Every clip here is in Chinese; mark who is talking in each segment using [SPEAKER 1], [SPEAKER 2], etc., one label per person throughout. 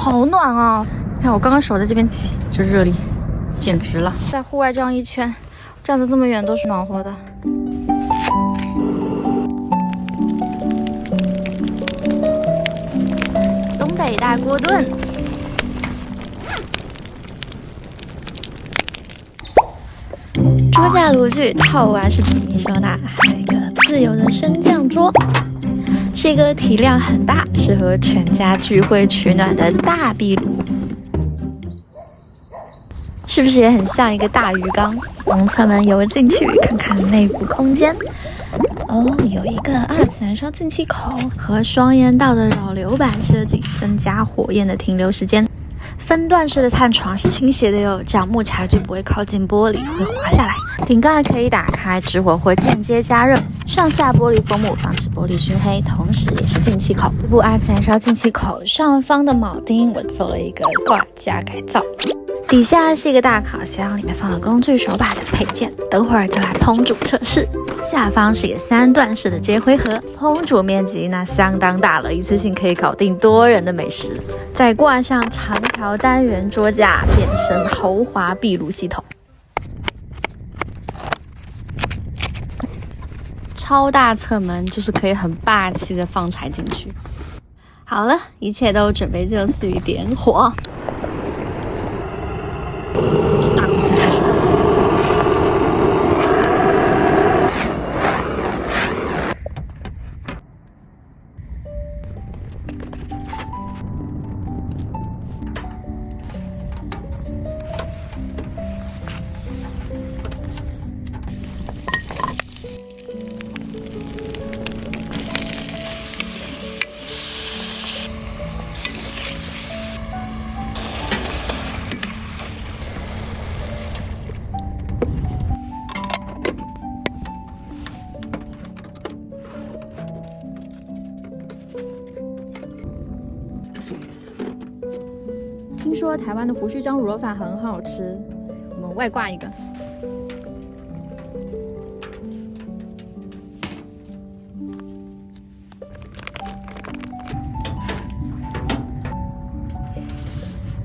[SPEAKER 1] 好暖啊！看我刚刚手在这边起，这热力简直了。在户外这样一圈，站得这么远都是暖和的。东北大锅炖。桌架炉具套娃是紧密收纳，还有一个自由的升降桌，是一个体量很大、适合全家聚会取暖的大壁炉。是不是也很像一个大鱼缸？蒙侧门游进去看看内部空间。哦，有一个2次燃烧进气口和双烟道的扰流板设计，增加火焰的停留时间。分段式的碳床是倾斜的哟，这样木材就不会靠近玻璃，会滑下来。顶盖可以打开，直火或间接加热。上下玻璃封幕防止玻璃熏黑，同时也是进气口。这部2次燃烧进气口上方的铆钉我做了一个挂架改造。底下是一个大烤箱，里面放了工具手把的配件，等会儿就来烹煮测试。下方是一个3段式的接灰盒，烹煮面积那相当大了，一次性可以搞定多人的美食。再挂上长条单元桌架，变身豪华壁炉系统。超大侧门就是可以很霸气的放柴进去。好了，一切都准备就绪，点火。大口子开水。听说台湾的胡须章卤肉饭很好吃，我们外挂一个。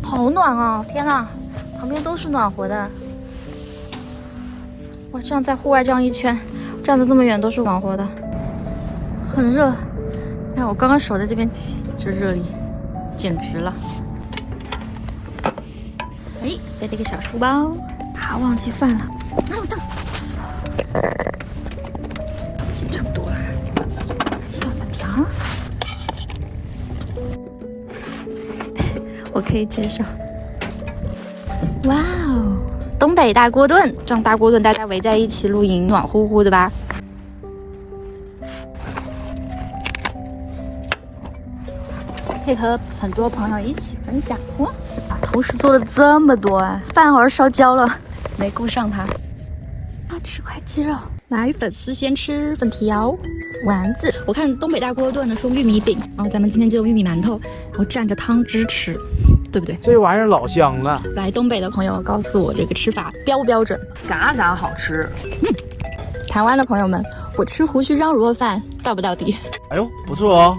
[SPEAKER 1] 好暖啊！天哪，旁边都是暖和的。哇，这样在户外这样一圈，站得这么远都是暖和的，很热。看我刚刚手在这边起，这热力简直了。哎，背了一个小书包，啊，忘记饭了，好烫。东西差不多了，小粉条，我可以接受。哇哦，东北大锅炖，这样大锅炖大家围在一起露营，暖乎乎的吧？配合很多朋友一起分享哇！同时做了这么多啊，饭好像烧焦了，没顾上它。啊，吃块鸡肉，来粉丝先吃粉条、丸子。我看东北大锅炖的是用玉米饼，然后咱们今天就用玉米馒头，然后蘸着汤汁吃，对不对？
[SPEAKER 2] 这玩意儿老香了。
[SPEAKER 1] 来，东北的朋友告诉我这个吃法标不标准？
[SPEAKER 3] 嘎嘎好吃。
[SPEAKER 1] 台湾的朋友们，我吃胡须章卤肉饭到不到底？
[SPEAKER 2] 哎呦，不错哦，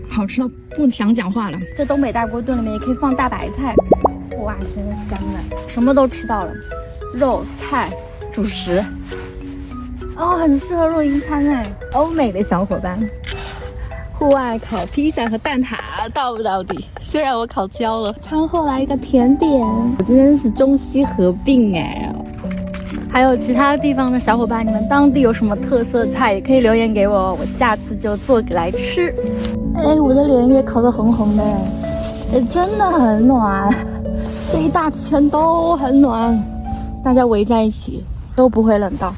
[SPEAKER 1] 好吃到不想讲话了。这东北大锅炖里面也可以放大白菜，哇，真的香的，什么都吃到了，肉、菜、主食，哦，很适合露营餐哎。欧美的小伙伴，户外烤披萨和蛋挞到不到底？虽然我烤焦了。餐后来一个甜点，我今天是中西合并哎。还有其他地方的小伙伴，你们当地有什么特色菜，也可以留言给我，我下次就做来吃。哎，我的脸也烤得红红的，哎，真的很暖，这一大圈都很暖，大家围在一起都不会冷到。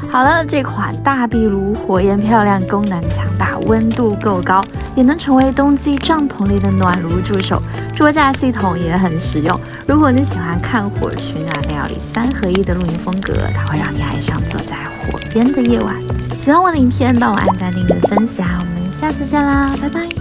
[SPEAKER 1] 好了，这款大壁炉火焰漂亮，功能强大，温度够高，也能成为冬季帐篷里的暖炉助手。桌架系统也很实用。如果你喜欢看火取暖料理3合1的露营风格，它会让你爱上坐在火边的夜晚。喜欢我的影片，帮我按赞、订阅、分享，我们下次见啦，拜拜。